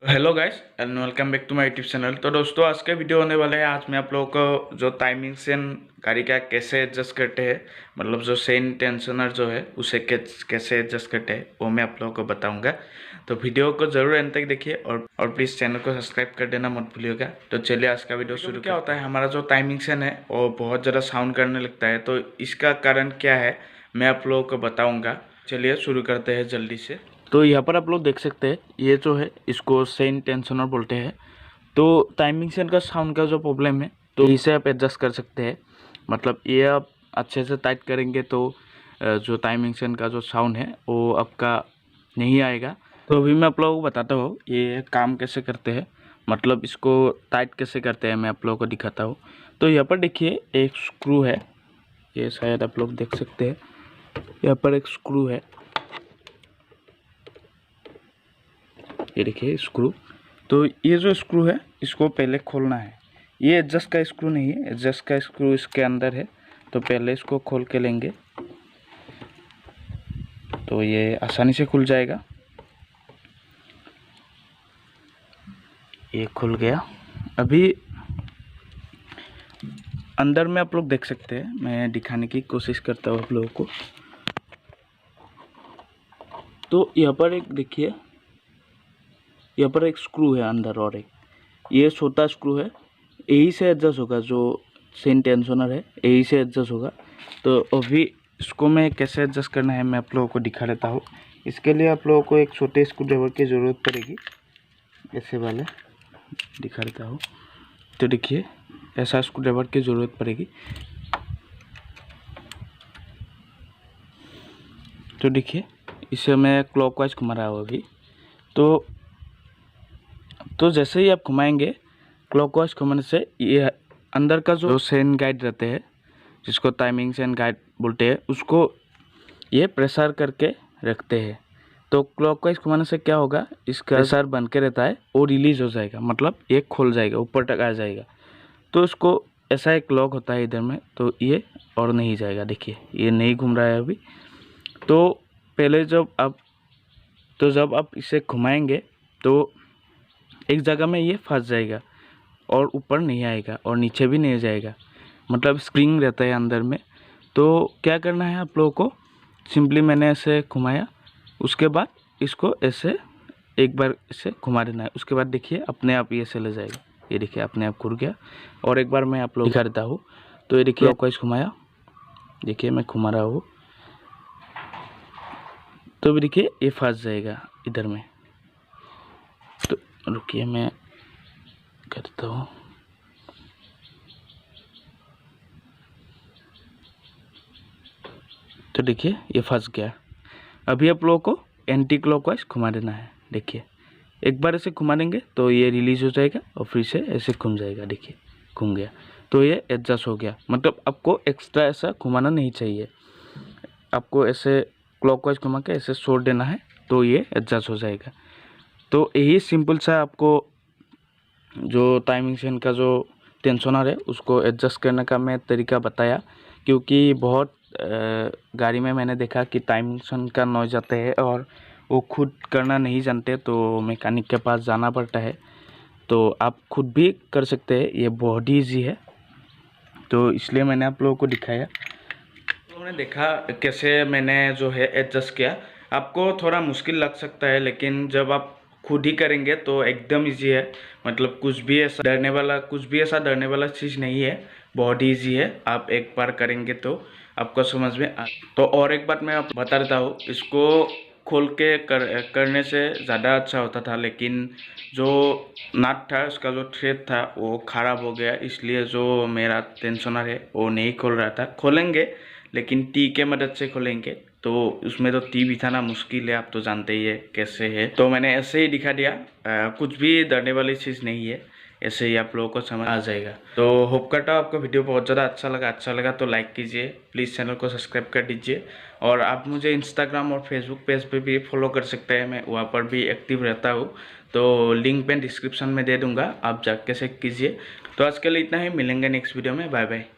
Hello guys and welcome back to my YouTube channel. तो दोस्तों आज का वीडियो होने वाला है। आज मैं आप लोगों को जो टाइमिंग से गाड़ी का कैसे एडजस्ट करते हैं, मतलब जो सेन टेंशनर जो है उसे कैसे एडजस्ट करते हैं वो मैं आप लोगों को बताऊंगा। तो वीडियो को जरूर एंड तक देखिए और प्लीज़ चैनल को सब्सक्राइब कर देना मत भूलिएगा। तो चलिए आज का वीडियो शुरू। क्या होता है, हमारा जो टाइमिंग सेन है वो बहुत ज़्यादा साउंड करने लगता है। तो इसका कारण क्या है मैं आप लोगों को बताऊँगा। चलिए शुरू करते हैं जल्दी से। तो यहाँ पर आप लोग देख सकते हैं, ये जो है इसको सेन टेंशनर बोलते हैं। तो टाइमिंग सेन का साउंड का जो प्रॉब्लम है तो इसे आप एडजस्ट कर सकते हैं। मतलब ये आप अच्छे से टाइट करेंगे तो जो टाइमिंग सेन का जो साउंड है वो आपका नहीं आएगा। तो अभी मैं आप लोगों को बताता हूँ ये काम कैसे करते हैं, मतलब इसको टाइट कैसे करते हैं मैं आप लोगों को दिखाता हूँ। तो यहाँ पर देखिए एक स्क्रू है, ये शायद आप लोग देख सकते हैं। यहाँ पर एक स्क्रू है, ये देखिए स्क्रू। तो ये जो स्क्रू है इसको पहले खोलना है। ये एडजस्ट का स्क्रू नहीं है, एडजस्ट का स्क्रू इसके अंदर है। तो पहले इसको खोल के लेंगे तो ये आसानी से खुल जाएगा। ये खुल गया। अभी अंदर में आप लोग देख सकते हैं, मैं दिखाने की कोशिश करता हूँ आप लोगों को। तो यहाँ पर एक देखिए, यहाँ पर एक स्क्रू है अंदर और एक ये छोटा स्क्रू है, यही से एडजस्ट होगा। जो सेन टेंशनर है यही से एडजस्ट होगा। तो अभी इसको मैं कैसे एडजस्ट करना है मैं आप लोगों को दिखा देता हूँ। इसके लिए आप लोगों को एक छोटे स्क्रू ड्राइवर की ज़रूरत पड़ेगी, ऐसे वाले दिखा देता हूँ। तो देखिए ऐसा स्क्रू ड्राइवर की ज़रूरत पड़ेगी। तो देखिए इसे मैं क्लॉकवाइज घुमा रहा हूँ अभी। तो जैसे ही आप घुमाएंगे क्लॉकवाइज घुमाने से ये अंदर का जो सेन गाइड रहते हैं, जिसको टाइमिंग सेन गाइड बोलते हैं, उसको ये प्रेशर करके रखते हैं। तो क्लॉकवाइज घुमाने से क्या होगा, इसका प्रेशर बन के रहता है और रिलीज हो जाएगा, मतलब ये खुल जाएगा, ऊपर तक आ जाएगा। तो इसको ऐसा एक लॉक होता है इधर में, तो ये और नहीं जाएगा। देखिए ये नहीं घूम रहा है अभी। तो पहले जब आप इसे घुमाएंगे तो एक जगह में ये फंस जाएगा और ऊपर नहीं आएगा और नीचे भी नहीं जाएगा, मतलब स्प्रिंग रहता है अंदर में। तो क्या करना है आप लोगों को, सिंपली मैंने ऐसे घुमाया, उसके बाद इसको ऐसे एक बार इसे घुमा देना है। उसके बाद देखिए अपने आप ये चले जाएगा। ये देखिए अपने आप घूर गया। और एक बार मैं आप लोग दिखा देता हूँ। तो ये देखिए आपको इस घुमाया, देखिए मैं घुमा रहा हूँ। तो भी देखिए ये फंस जाएगा इधर में। तो रुकिए मैं करता हूँ। तो देखिए ये फंस गया। अभी आप लोगों को एंटी क्लॉकवाइज घुमा देना है। देखिए एक बार ऐसे घुमा देंगे तो ये रिलीज हो जाएगा और फिर से ऐसे घूम जाएगा। देखिए घूम गया, तो ये एडजस्ट हो गया। मतलब आपको एक्स्ट्रा ऐसा घुमाना नहीं चाहिए, आपको ऐसे क्लॉकवाइज घुमा के ऐसे छोड़ देना है तो ये एडजस्ट हो जाएगा। तो यही सिंपल सा आपको जो टाइमिंग सेन का जो टेंशनर है उसको एडजस्ट करने का मैं तरीका बताया। क्योंकि बहुत गाड़ी में मैंने देखा कि टाइमिंग सेन का नॉइज आते हैं और वो खुद करना नहीं जानते, तो मैकेनिक के पास जाना पड़ता है। तो आप खुद भी कर सकते हैं, ये बहुत ही ईजी है। तो इसलिए मैंने आप लोगों को दिखाया। तो हमने देखा कैसे मैंने जो है एडजस्ट किया। आपको थोड़ा मुश्किल लग सकता है, लेकिन जब आप खुद ही करेंगे तो एकदम इजी है। मतलब कुछ भी ऐसा डरने वाला चीज़ नहीं है, बहुत ही ईजी है। आप एक बार करेंगे तो आपको समझ में तो और एक बात मैं आप बता देता हूँ, इसको खोल के करने से ज़्यादा अच्छा होता था, लेकिन जो नट था उसका जो थ्रेड था वो ख़राब हो गया, इसलिए जो मेरा टेंशनर है वो नहीं खोल रहा था। खोलेंगे लेकिन टी के मदद से खोलेंगे, तो उसमें तो टी बिठाना मुश्किल है, आप तो जानते ही है कैसे है। तो मैंने ऐसे ही दिखा दिया, कुछ भी डरने वाली चीज़ नहीं है, ऐसे ही आप लोगों को समझ आ जाएगा। तो होप करता हूँ आपको वीडियो बहुत ज़्यादा अच्छा लगा तो लाइक कीजिए, प्लीज़ चैनल को सब्सक्राइब कर दीजिए। और आप मुझे इंस्टाग्राम और फेसबुक पेज पे भी फॉलो कर सकते हैं, मैं वहाँ पर भी एक्टिव रहता हूँ। तो लिंक मैं डिस्क्रिप्शन में दे दूँगा, आप जाके चेक कीजिए। तो आज के लिए इतना ही, मिलेंगे नेक्स्ट वीडियो में। Bye bye.